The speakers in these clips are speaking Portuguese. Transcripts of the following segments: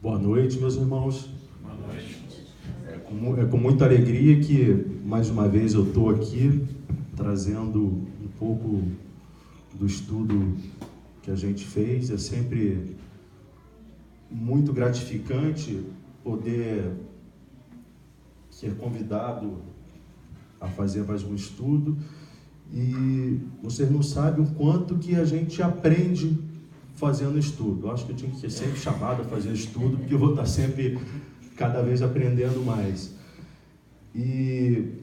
Boa noite, meus irmãos. Boa noite. É com muita alegria que, mais uma vez, eu estou aqui trazendo um pouco do estudo que a gente fez. É sempre muito gratificante poder ser convidado a fazer mais um estudo. E vocês não sabem o quanto que a gente aprende fazendo estudo. Eu acho que eu tinha que ser sempre chamado a fazer estudo, porque eu vou estar sempre, cada vez, aprendendo mais. E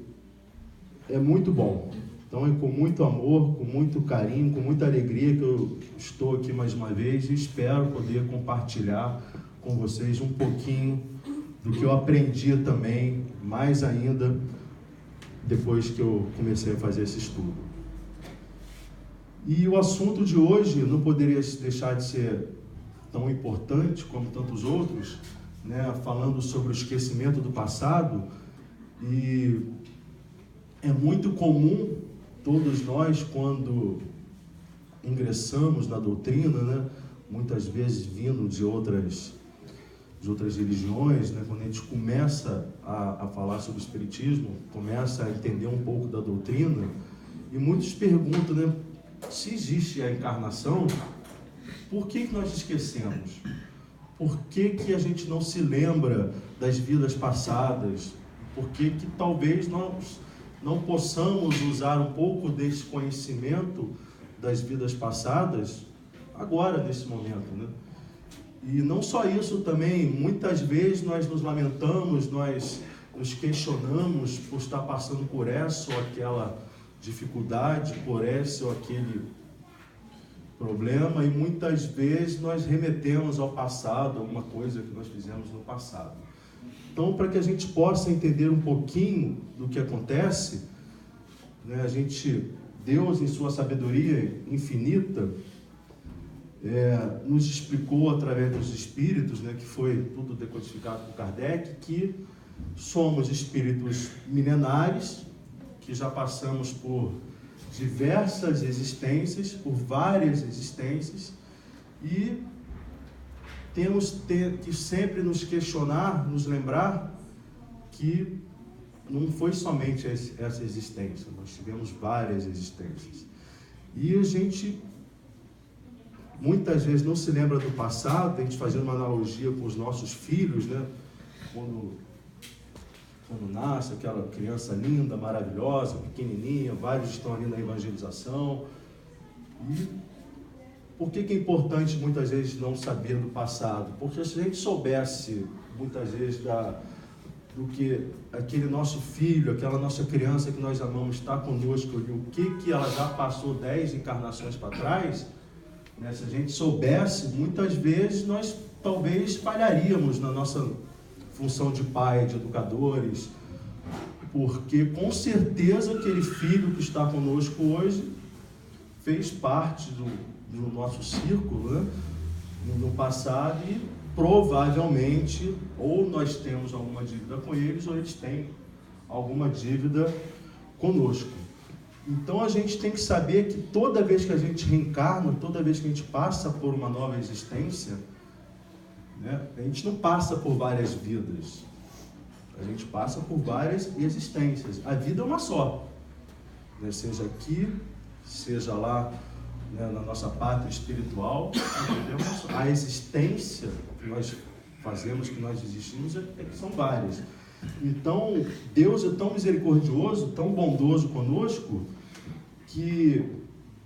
é muito bom. Então é com muito amor, com muito carinho, com muita alegria que eu estou aqui mais uma vez e espero poder compartilhar com vocês um pouquinho do que eu aprendi também, mais ainda, depois que eu comecei a fazer esse estudo. E o assunto de hoje não poderia deixar de ser tão importante como tantos outros, né? Falando sobre o esquecimento do passado. E é muito comum todos nós, quando ingressamos na doutrina, né? Muitas vezes vindo de outras religiões, né? Quando a gente começa a falar sobre o espiritismo, começa a entender um pouco da doutrina, e muitos perguntam, né? Se existe a encarnação, por que nós esquecemos? Por que a gente não se lembra das vidas passadas? Por que talvez nós não possamos usar um pouco desse conhecimento das vidas passadas agora, nesse momento, né? E não só isso também, muitas vezes nós nos lamentamos, nós nos questionamos por estar passando por essa ou aquela dificuldade, por esse ou aquele problema, e muitas vezes nós remetemos ao passado, alguma coisa que nós fizemos no passado. Então, para que a gente possa entender um pouquinho do que acontece, né, Deus, em sua sabedoria infinita, nos explicou através dos espíritos, né, que foi tudo decodificado por Kardec, que somos espíritos milenares, que já passamos por diversas existências, por várias existências, e temos que sempre nos questionar, nos lembrar que não foi somente essa existência, nós tivemos várias existências. E a gente muitas vezes não se lembra do passado, a gente fazendo uma analogia com os nossos filhos, né? Quando nasce aquela criança linda, maravilhosa, pequenininha, vários estão ali na evangelização. E por que é importante muitas vezes não saber do passado? Porque se a gente soubesse muitas vezes do que aquele nosso filho, aquela nossa criança que nós amamos está conosco, e o que ela já passou 10 encarnações para trás, né? Se a gente soubesse, muitas vezes nós talvez falharíamos na nossa função de pai, de educadores, porque com certeza aquele filho que está conosco hoje fez parte do nosso círculo, né, no passado, e provavelmente ou nós temos alguma dívida com eles ou eles têm alguma dívida conosco. Então a gente tem que saber que toda vez que a gente reencarna, toda vez que a gente passa por uma nova existência, né, a gente não passa por várias vidas, a gente passa por várias existências. A vida é uma só, né? Seja aqui, seja lá, né, na nossa pátria espiritual, a existência que nós fazemos, que nós existimos, são várias. Então, Deus é tão misericordioso, tão bondoso conosco, que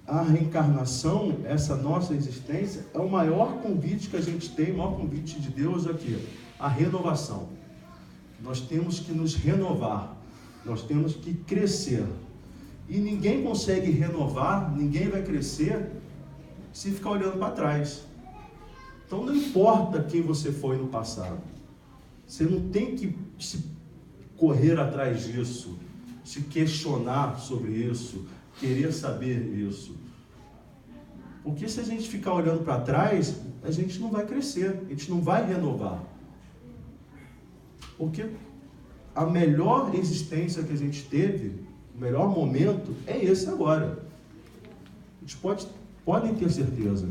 a reencarnação, essa nossa existência, é o maior convite que a gente tem, o maior convite de Deus aqui, a renovação. Nós temos que nos renovar, nós temos que crescer. E ninguém consegue renovar, ninguém vai crescer se ficar olhando para trás. Então não importa quem você foi no passado, você não tem que se correr atrás disso, se questionar sobre isso, querer saber isso. Porque se a gente ficar olhando para trás, a gente não vai crescer, a gente não vai renovar. Porque a melhor existência que a gente teve, o melhor momento, é esse agora. A gente podem ter certeza.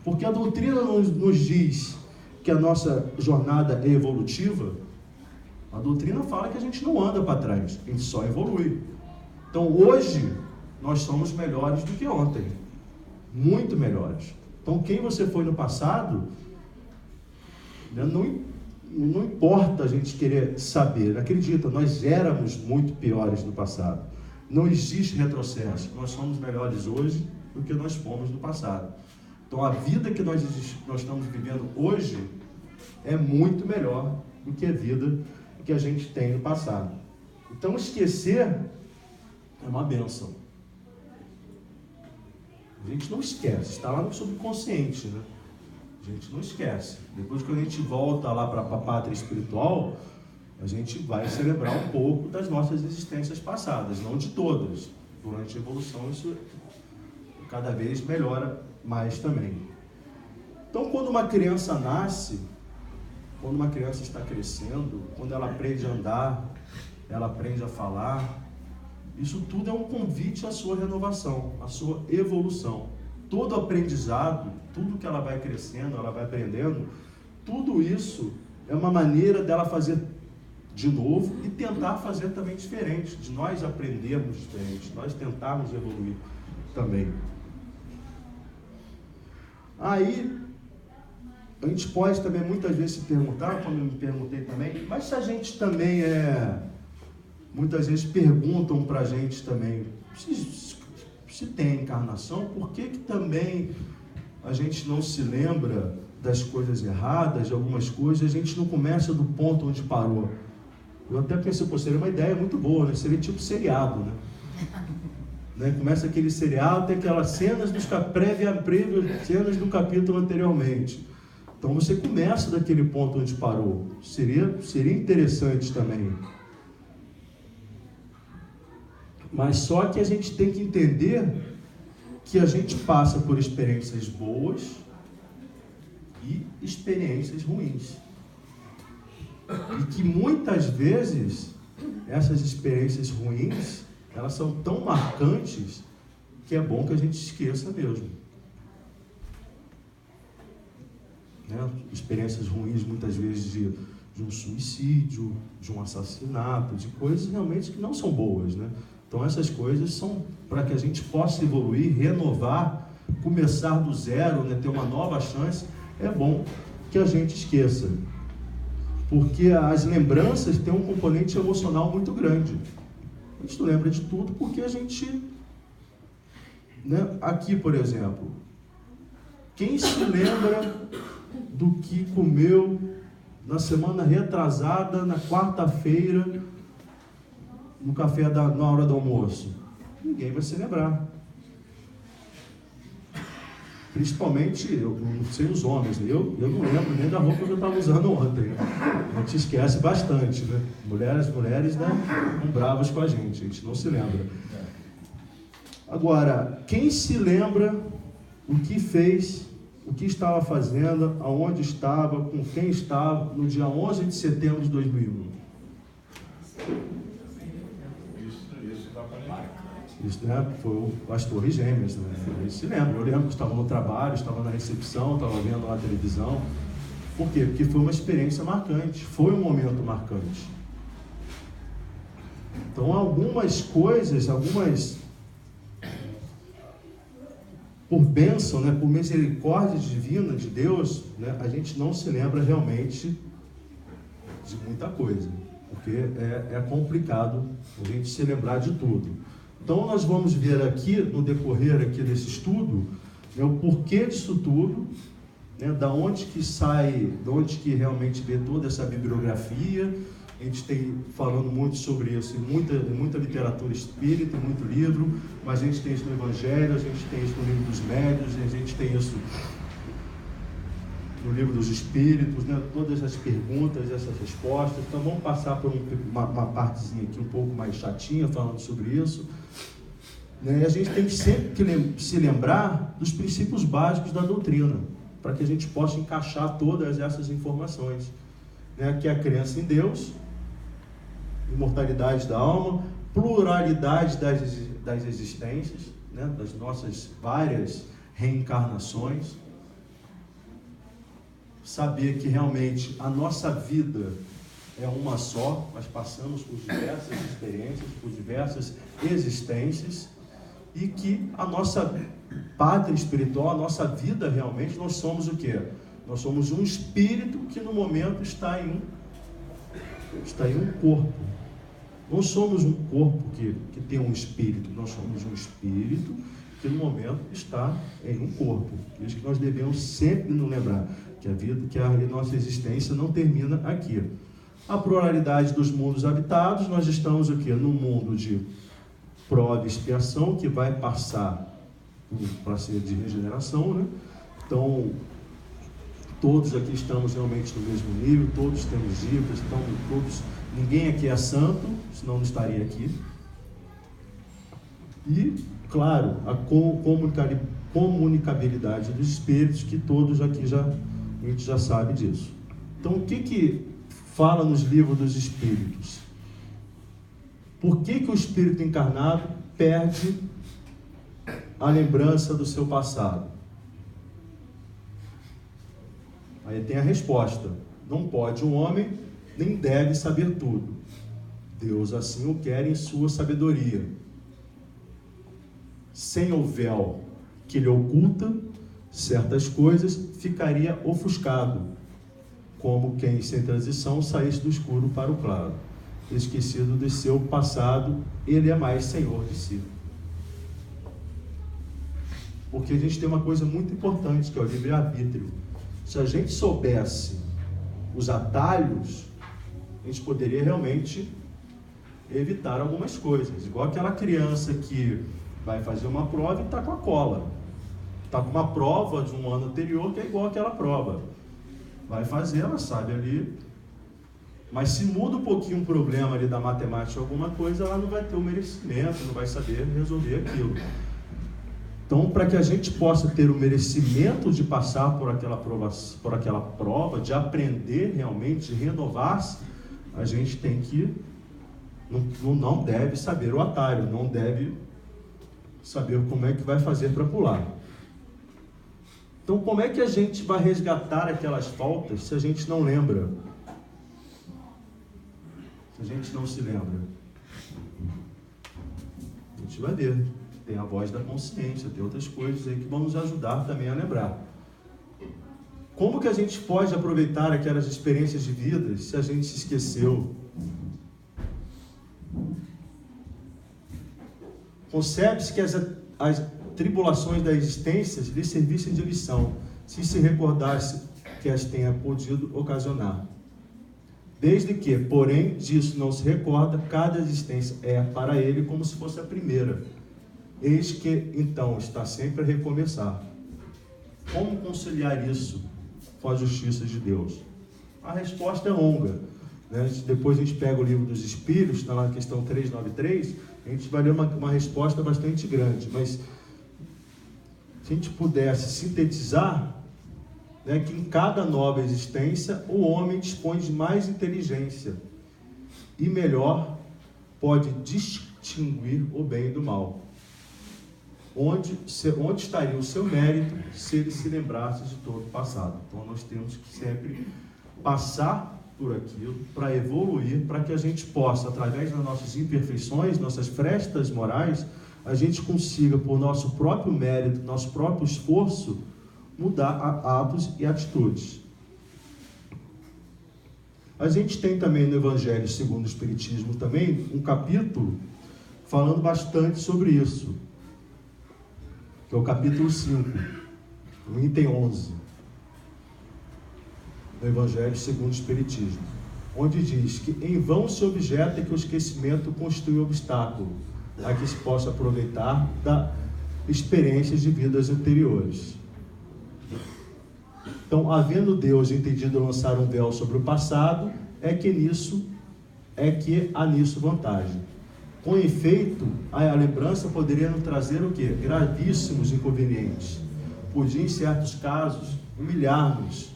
Porque a doutrina nos diz que a nossa jornada é evolutiva, a doutrina fala que a gente não anda para trás, a gente só evolui. Então hoje nós somos melhores do que ontem, muito melhores. Então quem você foi no passado, né, não importa a gente querer saber, acredita, nós éramos muito piores no passado. Não existe retrocesso, nós somos melhores hoje do que nós fomos no passado. Então a vida que nós estamos vivendo hoje é muito melhor do que a vida que a gente tem no passado. Então esquecer é uma bênção. A gente não esquece, está lá no subconsciente, né? A gente não esquece. Depois que a gente volta lá para a pátria espiritual, a gente vai celebrar um pouco das nossas existências passadas, não de todas. Durante a evolução isso cada vez melhora mais também. Então quando uma criança nasce, quando uma criança está crescendo, quando ela aprende a andar, ela aprende a falar, isso tudo é um convite à sua renovação, à sua evolução. Todo aprendizado, tudo que ela vai crescendo, ela vai aprendendo, tudo isso é uma maneira dela fazer de novo e tentar fazer também diferente, de nós aprendermos diferente, nós tentarmos evoluir também. Aí, a gente pode também muitas vezes se perguntar, como eu me perguntei também, mas se a gente também muitas vezes perguntam para a gente também, se tem encarnação, por que também a gente não se lembra das coisas erradas, de algumas coisas, a gente não começa do ponto onde parou? Eu até pensei, seria uma ideia muito boa, né? Seria tipo seriado, né? Começa aquele seriado, tem aquelas cenas prévias cenas do capítulo anteriormente. Então você começa daquele ponto onde parou. Seria interessante também. Mas só que a gente tem que entender que a gente passa por experiências boas e experiências ruins. E que muitas vezes essas experiências ruins, elas são tão marcantes que é bom que a gente esqueça mesmo. Né? Experiências ruins muitas vezes de um suicídio, de um assassinato, de coisas realmente que não são boas, né? Então essas coisas são para que a gente possa evoluir, renovar, começar do zero, né? Ter uma nova chance. É bom que a gente esqueça, porque as lembranças têm um componente emocional muito grande. A gente não lembra de tudo porque a gente, né? Aqui, por exemplo, quem se lembra do que comeu na semana retrasada, na quarta-feira, no café na hora do almoço? Ninguém vai se lembrar. Principalmente, eu não sei os homens, eu não lembro nem da roupa que eu estava usando ontem. Né? A gente esquece bastante, né? Mulheres, né, ficam bravas com a gente não se lembra. Agora, quem se lembra o que fez, o que estava fazendo, aonde estava, com quem estava, no dia 11 de setembro de 2001? Isso, né, foi as Torres Gêmeas, né? Ele se lembra. Eu lembro que estava no trabalho, estava na recepção, estava vendo na televisão. Por quê? Porque foi uma experiência marcante, foi um momento marcante. Então, algumas coisas, por bênção, né, por misericórdia divina de Deus, né, a gente não se lembra realmente de muita coisa, porque é complicado a gente se lembrar de tudo. Então nós vamos ver aqui, no decorrer aqui desse estudo, né, o porquê disso tudo, né, da onde que sai, de onde que realmente vê toda essa bibliografia. A gente tem falando muito sobre isso, muita literatura espírita, muito livro, mas a gente tem isso no Evangelho, a gente tem isso no Livro dos Médiuns, a gente tem isso no Livro dos Espíritos, né? Todas as perguntas, essas respostas. Então vamos passar por uma partezinha aqui um pouco mais chatinha, falando sobre isso. Né? E a gente tem que sempre se lembrar dos princípios básicos da doutrina, para que a gente possa encaixar todas essas informações. Né? Que é a crença em Deus, imortalidade da alma, pluralidade das existências, né? Das nossas várias reencarnações. saber que realmente a nossa vida é uma só, nós passamos por diversas experiências, por diversas existências, e que a nossa pátria espiritual, a nossa vida realmente, nós somos o quê? Nós somos um espírito que no momento está em um corpo. Não somos um corpo que tem um espírito, nós somos um espírito que no momento está em um corpo. Por isso que nós devemos sempre nos lembrar que a nossa existência não termina aqui. A pluralidade dos mundos habitados, nós estamos aqui no mundo de prova e expiação, que vai passar para ser de regeneração, né? Então, todos aqui estamos realmente no mesmo nível, todos temos dívidas, ninguém aqui é santo, senão não estaria aqui. E, claro, a comunicabilidade dos espíritos, que todos aqui a gente já sabe disso. Então, o que fala nos livros dos espíritos? Por que o espírito encarnado perde a lembrança do seu passado? Aí tem a resposta: não pode um homem, nem deve saber tudo. Deus assim o quer em sua sabedoria. Sem o véu que lhe oculta certas coisas, ficaria ofuscado, como quem sem transição saísse do escuro para o claro. Esquecido de seu passado, ele é mais senhor de si. Porque a gente tem uma coisa muito importante, que é o livre-arbítrio. Se a gente soubesse os atalhos, a gente poderia realmente evitar algumas coisas. Igual aquela criança que vai fazer uma prova e está com a cola. Está com uma prova de um ano anterior que é igual àquela prova. Vai fazer, ela sabe ali. Mas se muda um pouquinho um problema ali da matemática, alguma coisa, ela não vai ter o merecimento, não vai saber resolver aquilo. Então, para que a gente possa ter o merecimento de passar por aquela prova, de aprender realmente, de renovar-se, a gente tem que, não deve saber o atalho, não deve saber como é que vai fazer para pular. Então, como é que a gente vai resgatar aquelas faltas se a gente não lembra? Se a gente não se lembra? A gente vai ver. Tem a voz da consciência, tem outras coisas aí que vão nos ajudar também a lembrar. Como que a gente pode aproveitar aquelas experiências de vida se a gente se esqueceu? Concebe-se que as tribulações da existência lhe servissem de lição, se se recordasse que as tenha podido ocasionar. Desde que, porém, disso não se recorda, cada existência é para ele como se fosse a primeira. Eis que, então, está sempre a recomeçar. Como conciliar isso com a justiça de Deus? A resposta é longa, né? Depois a gente pega o livro dos Espíritos, está lá na questão 393, a gente vai ler uma resposta bastante grande, mas se a gente pudesse sintetizar, né, que em cada nova existência o homem dispõe de mais inteligência e melhor pode distinguir o bem do mal. Onde estaria o seu mérito se ele se lembrasse de todo o passado? Então nós temos que sempre passar por aquilo para evoluir, para que a gente possa, através das nossas imperfeições, nossas frestas morais, a gente consiga, por nosso próprio mérito, nosso próprio esforço, mudar atos e atitudes. A gente tem também no Evangelho segundo o Espiritismo também um capítulo falando bastante sobre isso, que é o capítulo 5, o item 11, do Evangelho segundo o Espiritismo, onde diz que em vão se objeta que o esquecimento constitui obstáculo a que se possa aproveitar das experiências de vidas anteriores. Então, havendo Deus entendido lançar um véu sobre o passado, é que há nisso vantagem. Com efeito, a lembrança poderia nos trazer o quê? Gravíssimos inconvenientes. Podia, em certos casos, humilhar-nos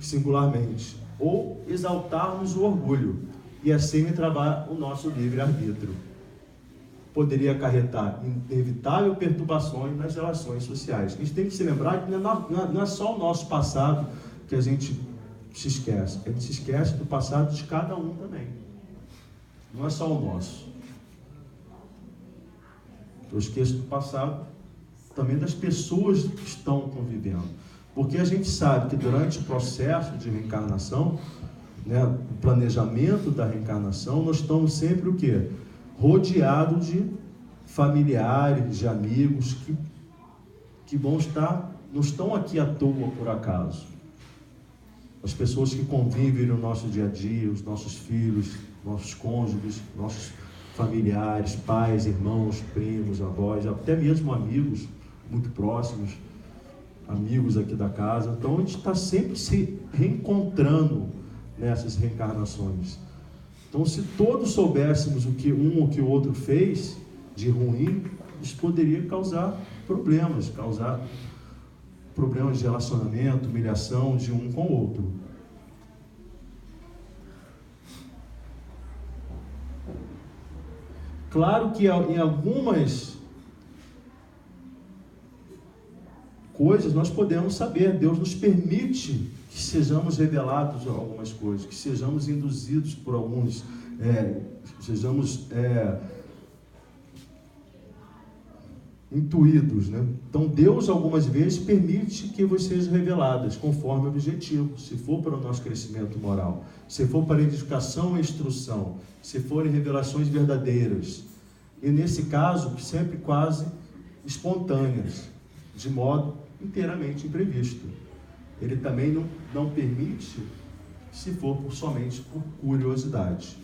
singularmente, ou exaltar-nos o orgulho, e assim travar o nosso livre-arbítrio. Poderia acarretar inevitável perturbações nas relações sociais. A gente tem que se lembrar que não é só o nosso passado, que a gente se esquece? A gente se esquece do passado de cada um também. Não é só o nosso. Eu esqueço do passado também das pessoas que estão convivendo. Porque a gente sabe que durante o processo de reencarnação, né, o planejamento da reencarnação, nós estamos sempre o quê? Rodeados de familiares, de amigos que vão estar, não estão aqui à toa por acaso. As pessoas que convivem no nosso dia a dia, os nossos filhos, nossos cônjuges, nossos familiares, pais, irmãos, primos, avós, até mesmo amigos muito próximos, amigos aqui da casa. Então a gente está sempre se reencontrando nessas reencarnações. Então, se todos soubéssemos o que um ou que o outro fez de ruim, isso poderia causar problemas de relacionamento, humilhação de um com o outro. Claro que em algumas coisas nós podemos saber, Deus nos permite que sejamos revelados a algumas coisas, que sejamos induzidos por alguns, sejamos intuídos, né? Então Deus algumas vezes permite que você sejam reveladas conforme o objetivo, se for para o nosso crescimento moral, se for para edificação e instrução, se forem revelações verdadeiras, e nesse caso sempre quase espontâneas, de modo inteiramente imprevisto. Ele também não permite se for somente por curiosidade.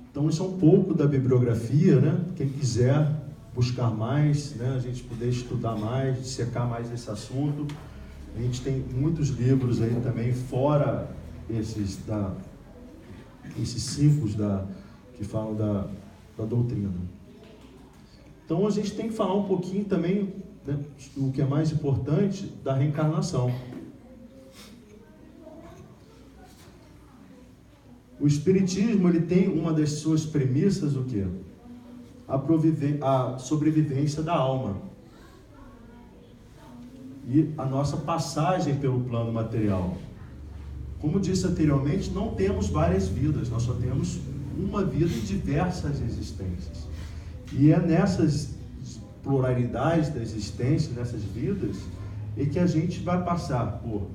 Então isso é um pouco da bibliografia, né? Quem quiser buscar mais, né? A gente poder estudar mais, dissecar mais esse assunto. A gente tem muitos livros aí também, fora esses 5 que falam da doutrina. Então a gente tem que falar um pouquinho também, né, o que é mais importante, da reencarnação. O Espiritismo, ele tem uma das suas premissas, o quê? A sobrevivência da alma. E a nossa passagem pelo plano material. Como disse anteriormente, não temos várias vidas, nós só temos uma vida em diversas existências. E é nessas pluralidades da existência, nessas vidas, é que a gente vai passar por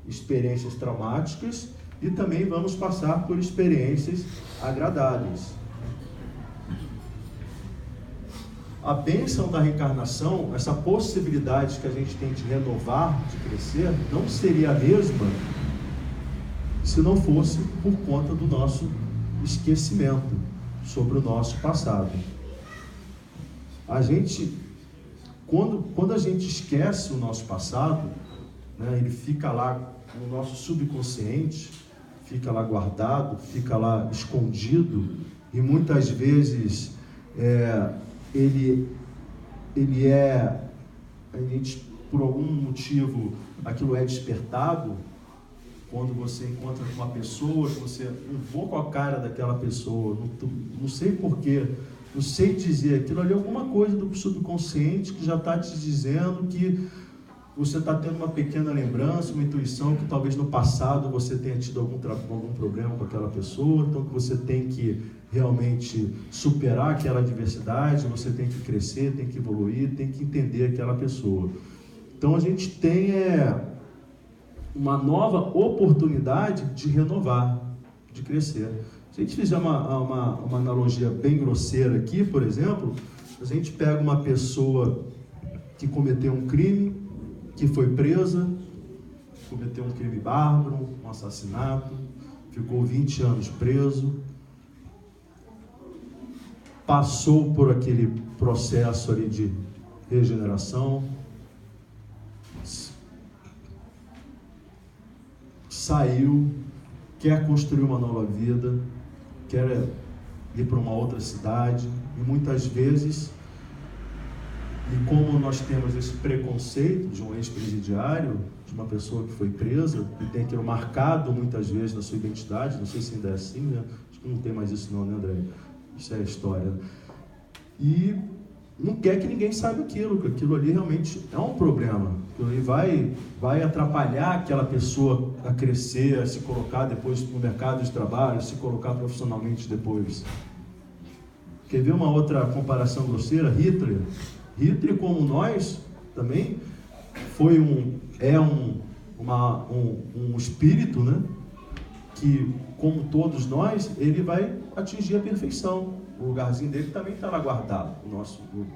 experiências traumáticas e também vamos passar por experiências agradáveis. A bênção da reencarnação, essa possibilidade que a gente tem de renovar, de crescer, não seria a mesma se não fosse por conta do nosso esquecimento sobre o nosso passado. A gente, quando a gente esquece o nosso passado, né, ele fica lá no nosso subconsciente, fica lá guardado, fica lá escondido, e muitas vezes por algum motivo, aquilo é despertado. Quando você encontra uma pessoa, você invoca a cara daquela pessoa, não sei porquê, não sei dizer, aquilo ali é alguma coisa do subconsciente que já está te dizendo que você está tendo uma pequena lembrança, uma intuição que talvez no passado você tenha tido algum problema com aquela pessoa, então que você tem que realmente superar aquela adversidade, você tem que crescer, tem que evoluir, tem que entender aquela pessoa. Então a gente tem uma nova oportunidade de renovar, de crescer. Se a gente fizer uma analogia bem grosseira aqui, por exemplo, a gente pega uma pessoa que cometeu um crime, que foi presa, cometeu um crime bárbaro, um assassinato, ficou 20 anos preso, passou por aquele processo ali de regeneração, saiu, quer construir uma nova vida, quer ir para uma outra cidade, e muitas vezes, e como nós temos esse preconceito de um ex-presidiário, de uma pessoa que foi presa, e tem aquilo marcado muitas vezes na sua identidade, não sei se ainda é assim, né? Acho que não tem mais isso não, né, André? Isso é a história. E não quer que ninguém saiba aquilo, que aquilo ali realmente é um problema. Aquilo ali vai atrapalhar aquela pessoa a crescer, a se colocar depois no mercado de trabalho, a se colocar profissionalmente depois. Quer ver uma outra comparação grosseira? Hitler. Hitler, como nós, também foi um espírito, né? Que, como todos nós, ele vai atingir a perfeição. O lugarzinho dele também está lá guardado,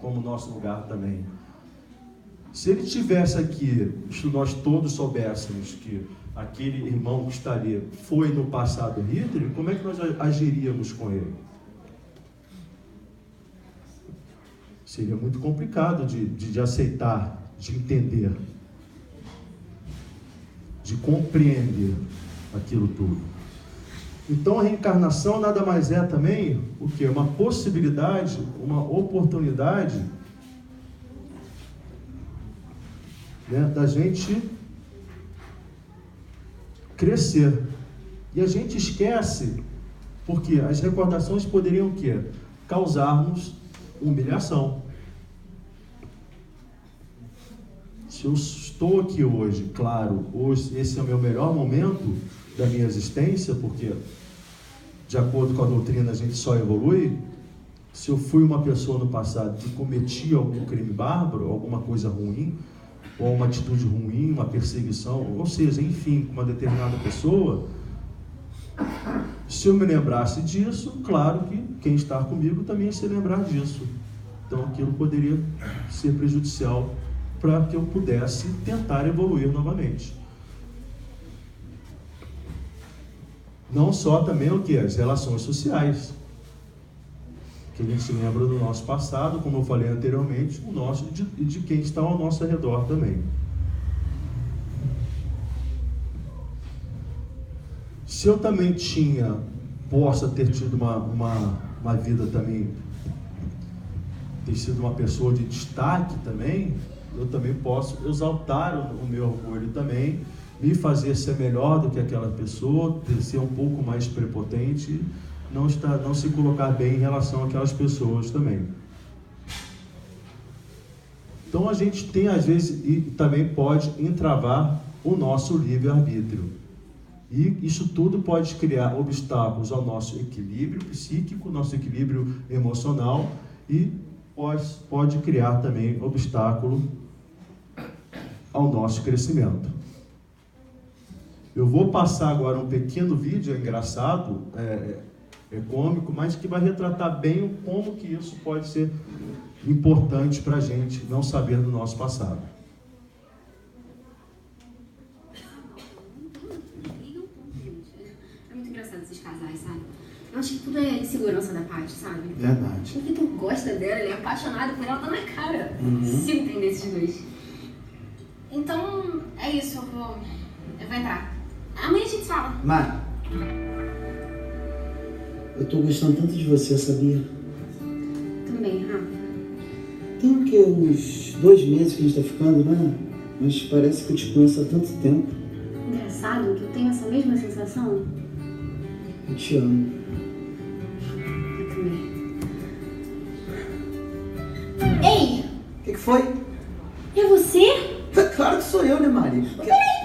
como o nosso lugar também. Se ele estivesse aqui, se nós todos soubéssemos que aquele irmão que está ali foi no passado Hitler, como é que nós agiríamos com ele? Seria muito complicado de aceitar, de entender, de compreender aquilo tudo. Então a reencarnação nada mais é também o que? Uma possibilidade, uma oportunidade, né, da gente crescer. E a gente esquece, porque as recordações poderiam o quê? Causar-nos humilhação. Se eu estou aqui hoje, claro, hoje esse é o meu melhor momento da minha existência, porque de acordo com a doutrina a gente só evolui. Se eu fui uma pessoa no passado que cometia algum crime bárbaro, alguma coisa ruim, ou uma atitude ruim, uma perseguição, ou seja, enfim, com uma determinada pessoa, se eu me lembrasse disso, claro que quem está comigo também ia se lembrar disso. Então aquilo poderia ser prejudicial para que eu pudesse tentar evoluir novamente. Não só também o que? As relações sociais. Que a gente se lembra do nosso passado, como eu falei anteriormente, o nosso e de quem está ao nosso redor também. Se eu também possa ter tido uma vida também, ter sido uma pessoa de destaque também, eu também posso exaltar o meu orgulho também, me fazer ser melhor do que aquela pessoa, ser um pouco mais prepotente, não se colocar bem em relação àquelas pessoas também. Então a gente tem às vezes, e também pode entravar o nosso livre-arbítrio. E isso tudo pode criar obstáculos ao nosso equilíbrio psíquico, nosso equilíbrio emocional, e pode criar também obstáculo ao nosso crescimento. Eu vou passar agora um pequeno vídeo, é engraçado, é cômico, mas que vai retratar bem como que isso pode ser importante para a gente não saber do nosso passado. É muito engraçado esses casais, sabe? Eu acho que tudo é insegurança da Paty, sabe? Verdade. Porque tu gosta dela, ele é apaixonado por ela, tá na cara. Se entender esses dois. Então, é isso, eu vou entrar. Amanhã a gente fala. Mari, eu tô gostando tanto de você, sabia? Também, Rafa. Tem o quê? Uns 2 meses que a gente tá ficando, né? Mas parece que eu te conheço há tanto tempo. Engraçado que eu tenho essa mesma sensação. Eu te amo. Eu também. Ei! O que foi? É você? Claro que sou eu, né, Mari? Peraí.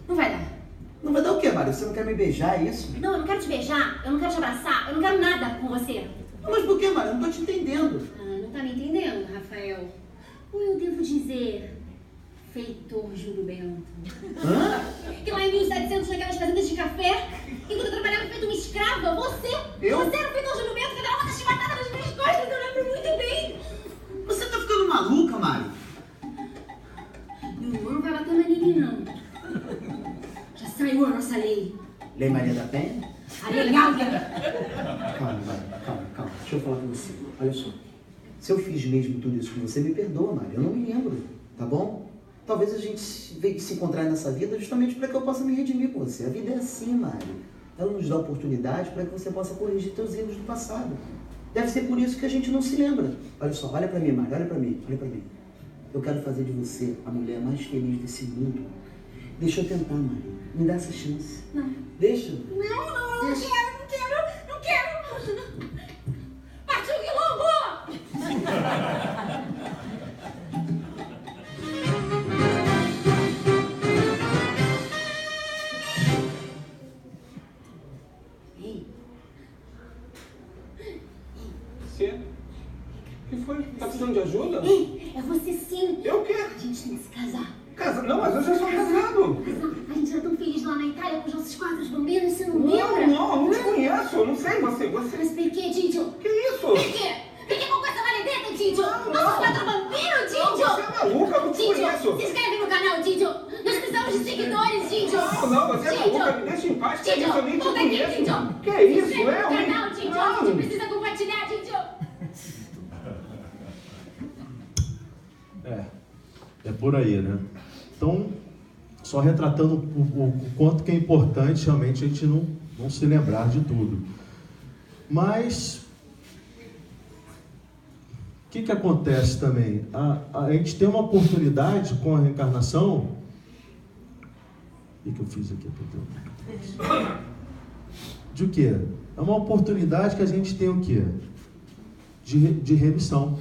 Não vai dar. Não vai dar o quê, Mari? Você não quer me beijar, é isso? Não, eu não quero te beijar, eu não quero te abraçar, eu não quero nada com você. Mas por que, Mari? Eu não tô te entendendo. Não tá me entendendo, Rafael. Ou eu devo dizer, feitor Júlio Bento. Hã? Que lá em 1700, naquelas fazendas de café, enquanto eu trabalhava feito uma escrava, você Eu? Você era o feitor Júlio Bento que dava uma chibatada nas minhas costas, eu lembro muito bem. Você tá ficando maluca, Mari? Meu irmão não vai bater mais ninguém, não. Já saiu a nossa lei. Lei Maria da Penha? A lei Gáudia. Calma, Mari, calma. Deixa eu falar com você. Olha só. Se eu fiz mesmo tudo isso com você, me perdoa, Mari. Eu não me lembro, tá bom? Talvez a gente veio se encontrar nessa vida justamente para que eu possa me redimir com você. A vida é assim, Mari. Ela nos dá oportunidade para que você possa corrigir seus erros do passado. Deve ser por isso que a gente não se lembra. Olha só, olha pra mim, Mari, olha pra mim. Eu quero fazer de você a mulher mais feliz desse mundo. Deixa eu tentar, Mari. Me dá essa chance. Não. Deixa. Não quero. Partiu o quilombo! É você sim. Eu o quê? A gente tem que se casar. Não, mas eu já sou casado. A gente era tão feliz lá na Itália com os nossos 4 bambinos, você não lembra? Não, eu não te conheço. Eu não sei, você... Mas por que, Didio? Que isso? Por quê? Por que com essa maledeta, Didio? Nossos 4 bambinos, Didio? Não, você é maluca, eu não te conheço. Se inscreve no canal, Didio. Nós precisamos de seguidores, Didio. Não, você é maluca, me deixa em paz, que Didio, eu nem te volta aqui, conheço. Didio. Que é isso? Se inscreve no hein? canal, Didio. A gente precisa compartilhar, Didio. É por aí, né? Então, só retratando o quanto que é importante realmente a gente não se lembrar de tudo. Mas, o que acontece também? A gente tem uma oportunidade com a reencarnação. O que eu fiz aqui? De o quê? É uma oportunidade que a gente tem o quê? De remissão.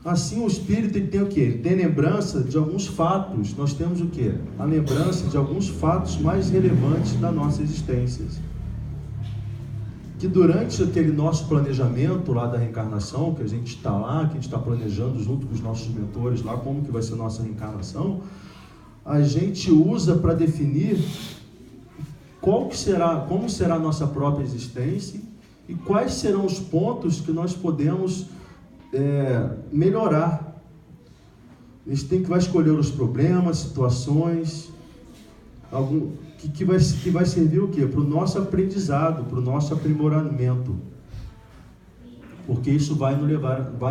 Assim, o espírito ele tem o quê? Ele tem lembrança de alguns fatos. Nós temos o quê? A lembrança de alguns fatos mais relevantes da nossa existência. Que durante aquele nosso planejamento lá da reencarnação, que a gente está lá, que a gente está planejando junto com os nossos mentores lá, como que vai ser a nossa reencarnação, a gente usa para definir como será a nossa própria existência e quais serão os pontos que nós podemos melhorar. A gente vai escolher os problemas, situações, que vai servir o quê? Para o nosso aprendizado, para o nosso aprimoramento. Porque isso vai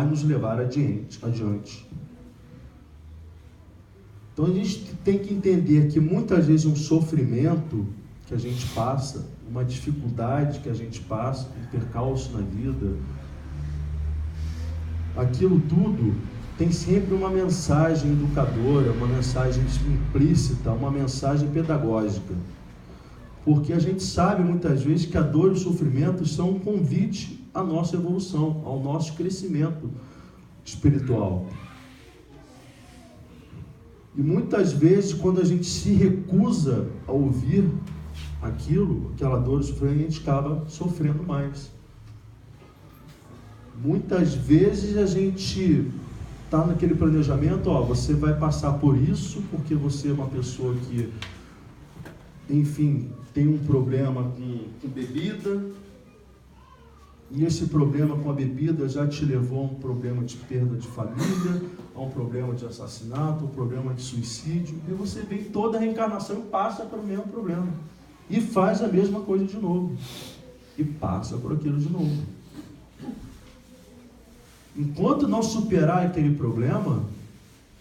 nos levar adiante. Então a gente tem que entender que muitas vezes um sofrimento que a gente passa, uma dificuldade que a gente passa, um percalço na vida, aquilo tudo tem sempre uma mensagem educadora, uma mensagem implícita, uma mensagem pedagógica. Porque a gente sabe muitas vezes que a dor e o sofrimento são um convite à nossa evolução, ao nosso crescimento espiritual. E muitas vezes, quando a gente se recusa a ouvir aquela dor e sofrimento, a gente acaba sofrendo mais. Muitas vezes a gente está naquele planejamento, você vai passar por isso, porque você é uma pessoa que, enfim, tem um problema com bebida, e esse problema com a bebida já te levou a um problema de perda de família, a um problema de assassinato, um problema de suicídio, e você vem toda a reencarnação e passa pelo mesmo problema. E faz a mesma coisa de novo. E passa por aquilo de novo. Enquanto não superar aquele problema,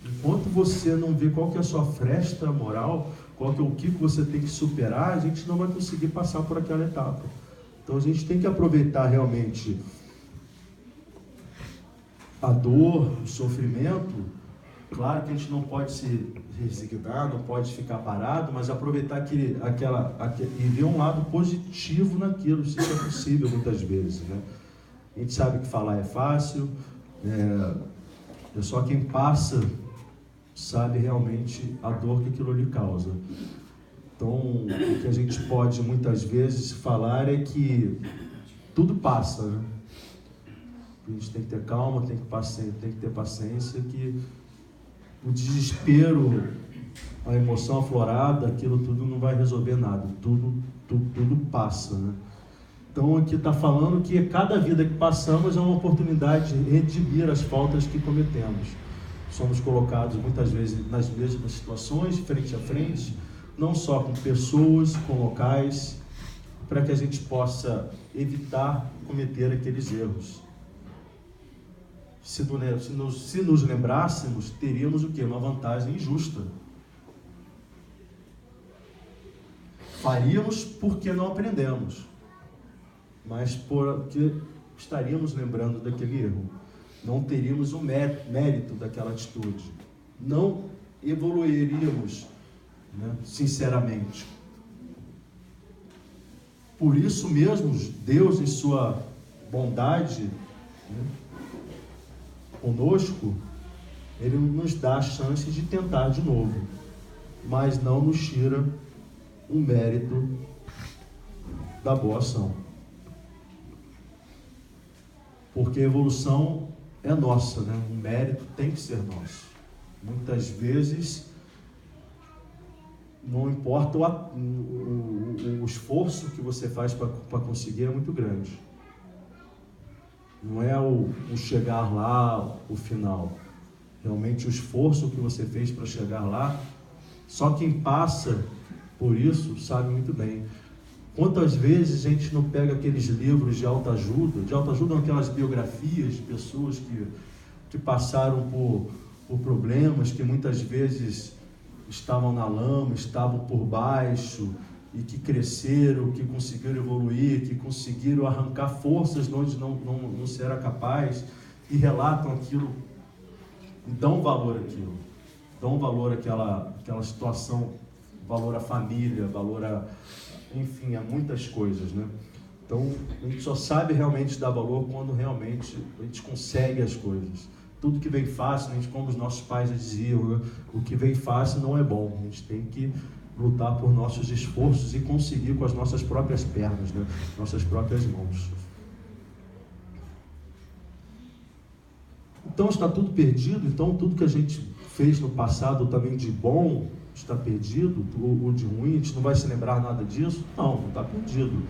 enquanto você não vê qual que é a sua fresta moral, o que você tem que superar, a gente não vai conseguir passar por aquela etapa. Então a gente tem que aproveitar realmente a dor, o sofrimento. Claro que a gente não pode se resignar, não pode ficar parado, mas aproveitar e ver um lado positivo naquilo, se isso é possível muitas vezes, né? A gente sabe que falar é fácil, é só quem passa sabe realmente a dor que aquilo lhe causa. Então, o que a gente pode muitas vezes falar é que tudo passa, né? A gente tem que ter calma, tem que ter paciência, que o desespero, a emoção aflorada, aquilo tudo não vai resolver nada, tudo passa, né? Então aqui está falando que cada vida que passamos é uma oportunidade de redimir as faltas que cometemos. Somos colocados muitas vezes nas mesmas situações, frente a frente, não só com pessoas, com locais, para que a gente possa evitar cometer aqueles erros. Se nos lembrássemos, teríamos o quê? Uma vantagem injusta. Faríamos porque não aprendemos, mas porque estaríamos lembrando daquele erro. Não teríamos o mérito daquela atitude. Não evoluiríamos, né, sinceramente. Por isso mesmo, Deus, em sua bondade, né, conosco, Ele nos dá a chance de tentar de novo, mas não nos tira o mérito da boa ação. Porque a evolução é nossa, né? O mérito tem que ser nosso. Muitas vezes não importa o esforço que você faz para conseguir, é muito grande. Não é o chegar lá, o final. Realmente o esforço que você fez para chegar lá, só quem passa por isso sabe muito bem. Quantas vezes a gente não pega aqueles livros de autoajuda não, aquelas biografias de pessoas que passaram por problemas, que muitas vezes estavam na lama, estavam por baixo, e que cresceram, que conseguiram evoluir, que conseguiram arrancar forças de onde não se era capaz, e relatam aquilo, e dão valor àquilo, dão valor àquela situação, valor à família, valor a, enfim, a muitas coisas, né? Então, a gente só sabe realmente dar valor quando realmente a gente consegue as coisas. Tudo que vem fácil, como os nossos pais diziam, né? O que vem fácil não é bom. A gente tem que lutar por nossos esforços e conseguir com as nossas próprias pernas, né? Nossas próprias mãos. Então está tudo perdido, então tudo que a gente fez no passado também de bom está perdido, ou de ruim, a gente não vai se lembrar nada disso? Não está perdido.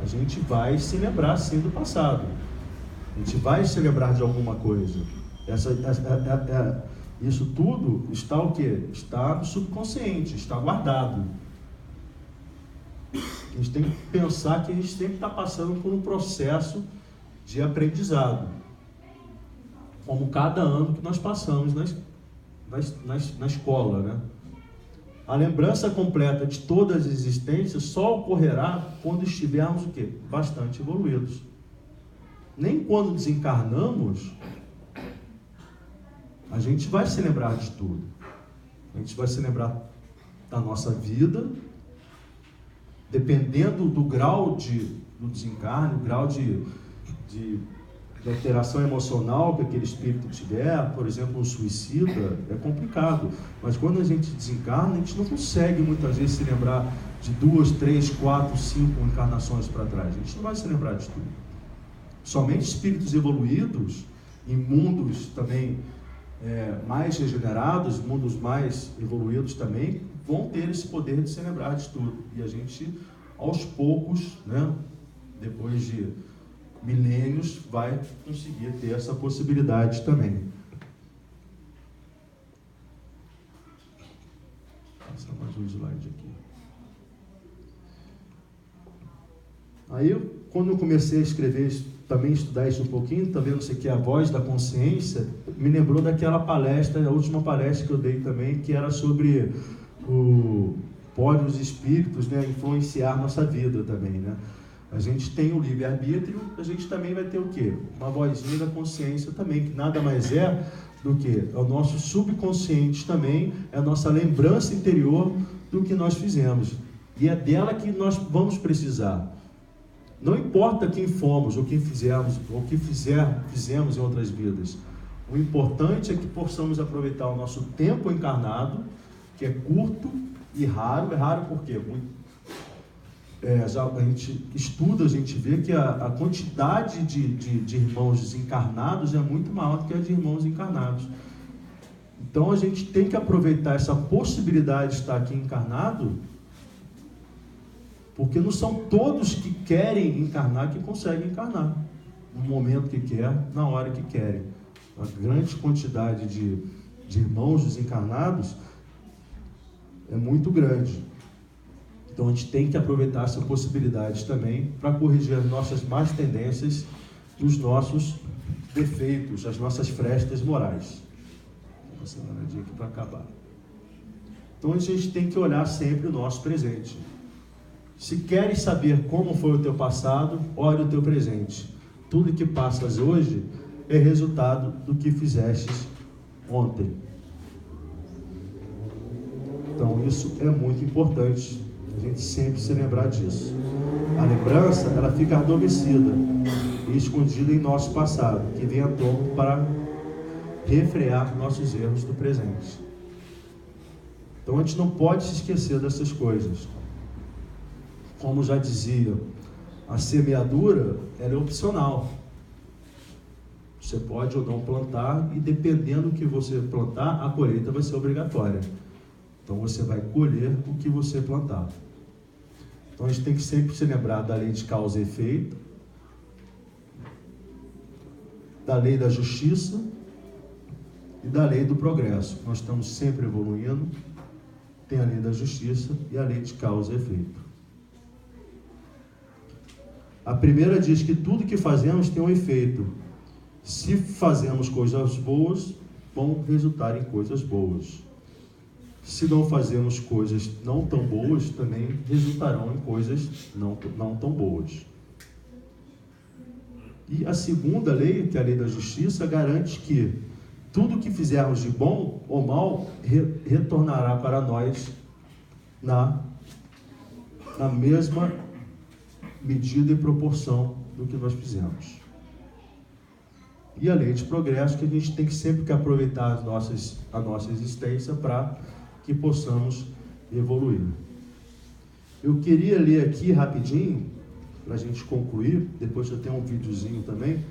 A gente vai se lembrar sim do passado. A gente vai se lembrar de alguma coisa. Isso tudo está o quê? Está no subconsciente, está guardado. A gente tem que pensar que a gente sempre está passando por um processo de aprendizado. Como cada ano que nós passamos na escola, né? A lembrança completa de todas as existências só ocorrerá quando estivermos o quê? Bastante evoluídos. Nem quando desencarnamos, a gente vai se lembrar de tudo. A gente vai se lembrar da nossa vida, dependendo do grau do desencarne, o grau de alteração emocional que aquele espírito tiver. Por exemplo, um suicida, é complicado. Mas quando a gente desencarna, a gente não consegue muitas vezes se lembrar de 2, 3, 4, 5 encarnações para trás. A gente não vai se lembrar de tudo. Somente espíritos evoluídos, em mundos também mais regenerados, mundos mais evoluídos também, vão ter esse poder de se lembrar de tudo. E a gente, aos poucos, né, depois de milênios, vai conseguir ter essa possibilidade também. Vou passar mais um slide aqui. Aí, quando eu comecei a escrever, também estudar isso um pouquinho, também não sei o que, a voz da consciência, me lembrou daquela palestra, a última palestra que eu dei também, que era sobre podem os espíritos, né, influenciar nossa vida também, né? A gente tem o livre-arbítrio, a gente também vai ter o quê? Uma vozinha da consciência também, que nada mais é do que o nosso subconsciente também, é a nossa lembrança interior do que nós fizemos. E é dela que nós vamos precisar. Não importa quem fomos, ou quem fizemos, ou o que fizemos em outras vidas. O importante é que possamos aproveitar o nosso tempo encarnado, que é curto e raro. É raro por quê? A gente estuda, a gente vê que a quantidade de irmãos desencarnados é muito maior do que a de irmãos encarnados. Então a gente tem que aproveitar essa possibilidade de estar aqui encarnado, porque não são todos que querem encarnar que conseguem encarnar no momento que quer, na hora que querem. A grande quantidade de irmãos desencarnados é muito grande. Então a gente tem que aproveitar essa possibilidade também para corrigir as nossas más tendências, os nossos defeitos, as nossas frestas morais. Vou passar uma olhadinha aqui para acabar. Então a gente tem que olhar sempre o nosso presente. Se queres saber como foi o teu passado, olhe o teu presente. Tudo que passas hoje é resultado do que fizestes ontem. Então isso é muito importante, a gente sempre se lembrar disso. A lembrança, ela fica adormecida e escondida em nosso passado, que vem à tona para refrear nossos erros do presente. Então a gente não pode se esquecer dessas coisas. Como já dizia, a semeadura, ela é opcional. Você pode ou não plantar, e dependendo do que você plantar, a colheita vai ser obrigatória. Então você vai colher o que você plantar. Então a gente tem que sempre se lembrar da lei de causa e efeito, da lei da justiça e da lei do progresso. Nós estamos sempre evoluindo. Tem a lei da justiça e a lei de causa e efeito. A primeira diz que tudo que fazemos tem um efeito. Se fazemos coisas boas, vão resultar em coisas boas. Se não fazemos coisas não tão boas, também resultarão em coisas não tão boas. E a segunda lei, que é a lei da justiça, garante que tudo que fizermos de bom ou mal retornará para nós na mesma medida e proporção do que nós fizemos. E a lei de progresso, que a gente tem que sempre que aproveitar a nossa existência para que possamos evoluir. Eu queria ler aqui rapidinho, para a gente concluir, depois eu tenho um videozinho também,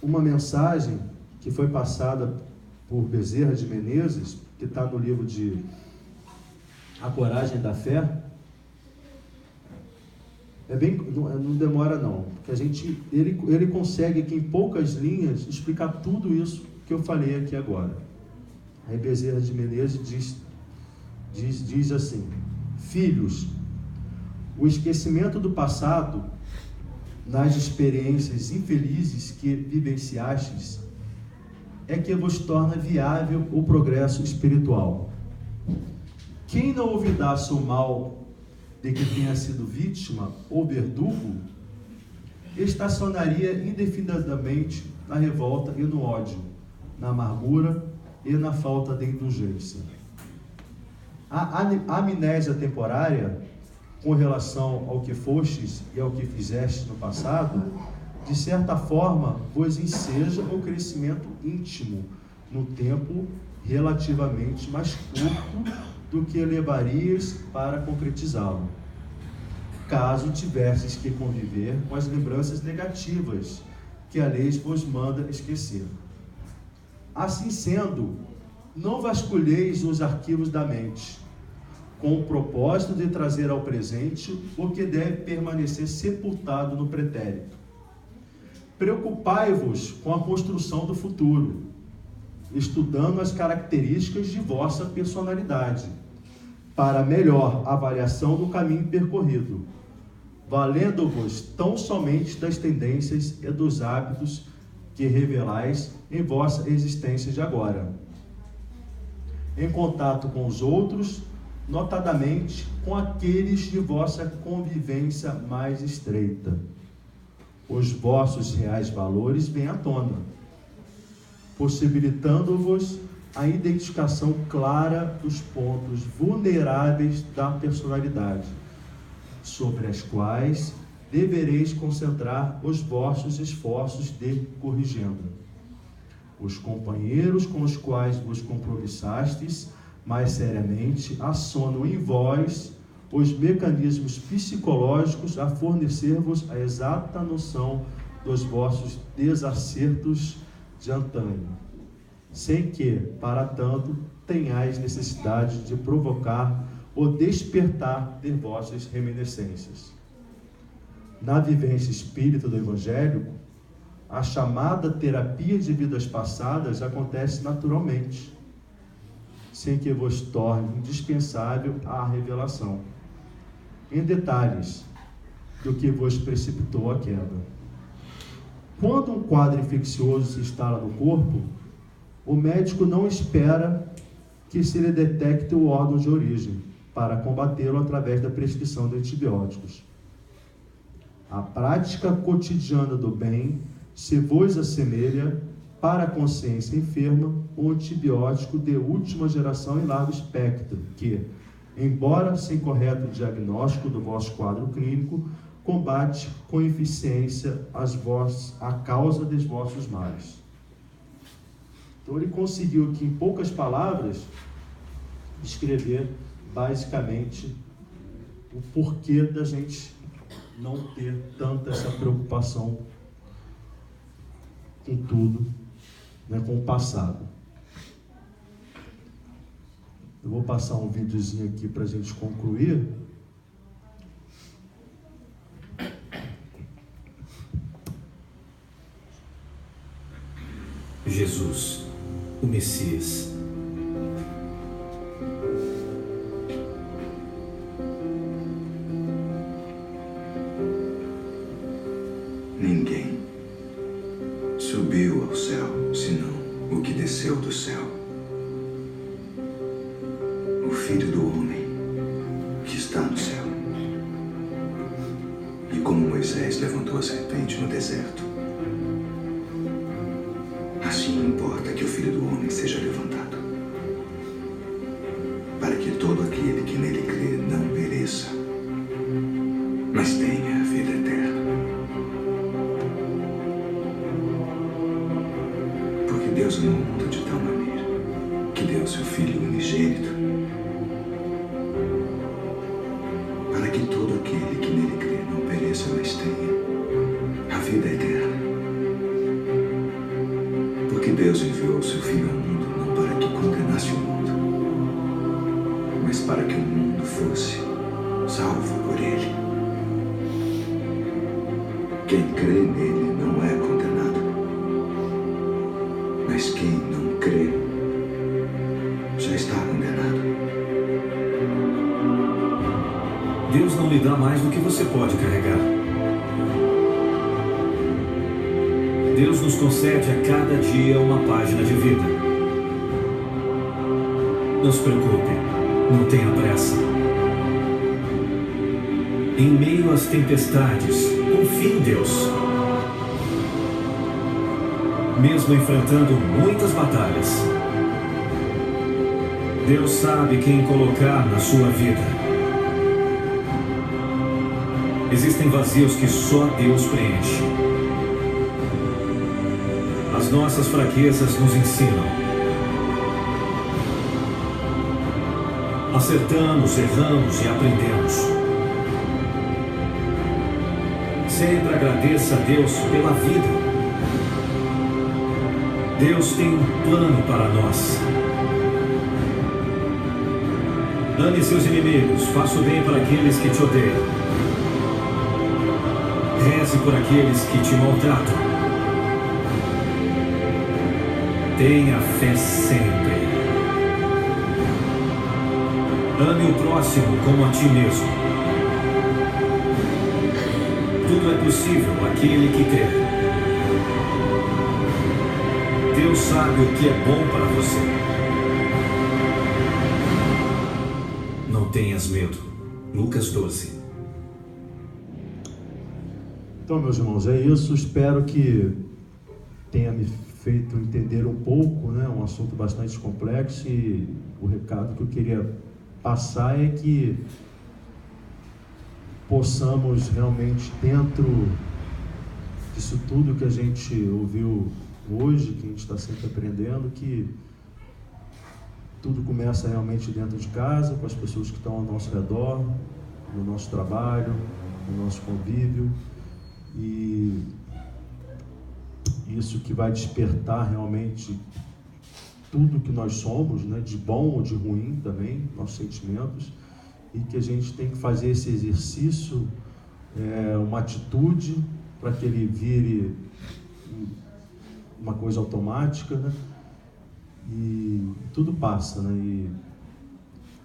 uma mensagem que foi passada por Bezerra de Menezes, que está no livro de A Coragem da Fé. Não demora não, porque ele consegue aqui em poucas linhas explicar tudo isso que eu falei aqui agora. Aí Bezerra de Menezes diz assim: filhos, o esquecimento do passado nas experiências infelizes que vivenciastes é que vos torna viável o progresso espiritual. Quem não olvidasse o mal de que tenha sido vítima ou verdugo, estacionaria indefinidamente na revolta e no ódio, na amargura e na falta de indulgência. A amnésia temporária, com relação ao que fostes e ao que fizeste no passado, de certa forma vos enseja o crescimento íntimo no tempo relativamente mais curto do que levarias para concretizá-lo, caso tivesses que conviver com as lembranças negativas que a lei vos manda esquecer. Assim sendo, não vasculheis os arquivos da mente, com o propósito de trazer ao presente o que deve permanecer sepultado no pretérito. Preocupai-vos com a construção do futuro, estudando as características de vossa personalidade, para melhor avaliação do caminho percorrido, valendo-vos tão somente das tendências e dos hábitos que revelais em vossa existência de agora. Em contato com os outros, notadamente com aqueles de vossa convivência mais estreita, os vossos reais valores vêm à tona, possibilitando-vos a identificação clara dos pontos vulneráveis da personalidade, sobre as quais devereis concentrar os vossos esforços de corrigenda. Os companheiros com os quais vos compromistastes mais seriamente assonam em vós os mecanismos psicológicos a fornecer-vos a exata noção dos vossos desacertos de antanho, sem que, para tanto, tenhais necessidade de provocar o despertar de vossas reminiscências. Na vivência espírita do Evangelho, a chamada terapia de vidas passadas acontece naturalmente, sem que vos torne indispensável a revelação, em detalhes, do que vos precipitou a queda. Quando um quadro infeccioso se instala no corpo, o médico não espera que se lhe detecte o órgão de origem, para combatê-lo através da prescrição de antibióticos. A prática cotidiana do bem se vos assemelha, para a consciência enferma, um antibiótico de última geração em largo espectro, que, embora sem correto diagnóstico do vosso quadro clínico, combate com eficiência a causa dos vossos males. Então ele conseguiu aqui, em poucas palavras, escrever basicamente o porquê da gente não ter tanta essa preocupação com tudo, né, com o passado. Eu vou passar um videozinho aqui para a gente concluir. Jesus, o Messias. Ninguém subiu ao céu, senão o que desceu do céu. O Filho do Homem que está no céu. E como Moisés levantou a serpente no deserto, assim importa que o Filho do Homem seja levantado, para que todo aquele que nele crê não pereça, mas tenha a vida eterna. Porque Deus amou o mundo de tal maneira que deu seu Filho unigênito, para que todo aquele que nele crê não pereça, mas tenha a vida eterna. Porque Deus enviou seu Filho ao mundo não para que condenasse o mundo, mas para que o mundo fosse salvo por ele. Quem crê nele não é condenado, mas quem não crê já está condenado. Deus não lhe dá mais do que você pode carregar. Deus nos concede a cada dia uma página de vida. Não se preocupe, não tenha pressa. Em meio às tempestades, confie em Deus. Mesmo enfrentando muitas batalhas, Deus sabe quem colocar na sua vida. Existem vazios que só Deus preenche. As nossas fraquezas nos ensinam. Acertamos, erramos e aprendemos. Sempre agradeça a Deus pela vida. Deus tem um plano para nós. Ame seus inimigos, faça o bem para aqueles que te odeiam. Reze por aqueles que te maltratam. Tenha fé sempre. Ame o próximo como a ti mesmo. Tudo é possível àquele que crê. Deus sabe o que é bom para você. Não tenhas medo. Lucas 12. Então, meus irmãos, é isso. Espero que tenha me feito entender um pouco, né? Um assunto bastante complexo, e o recado que eu queria passar é que possamos realmente, dentro disso tudo que a gente ouviu hoje, que a gente está sempre aprendendo, que tudo começa realmente dentro de casa, com as pessoas que estão ao nosso redor, no nosso trabalho, no nosso convívio, e isso que vai despertar realmente tudo que nós somos, né, de bom ou de ruim também, nossos sentimentos, e que a gente tem que fazer esse exercício, uma atitude, para que ele vire uma coisa automática, né? E tudo passa, né? E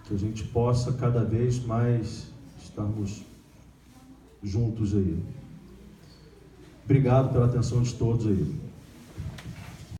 que a gente possa cada vez mais estarmos juntos aí. Obrigado pela atenção de todos aí.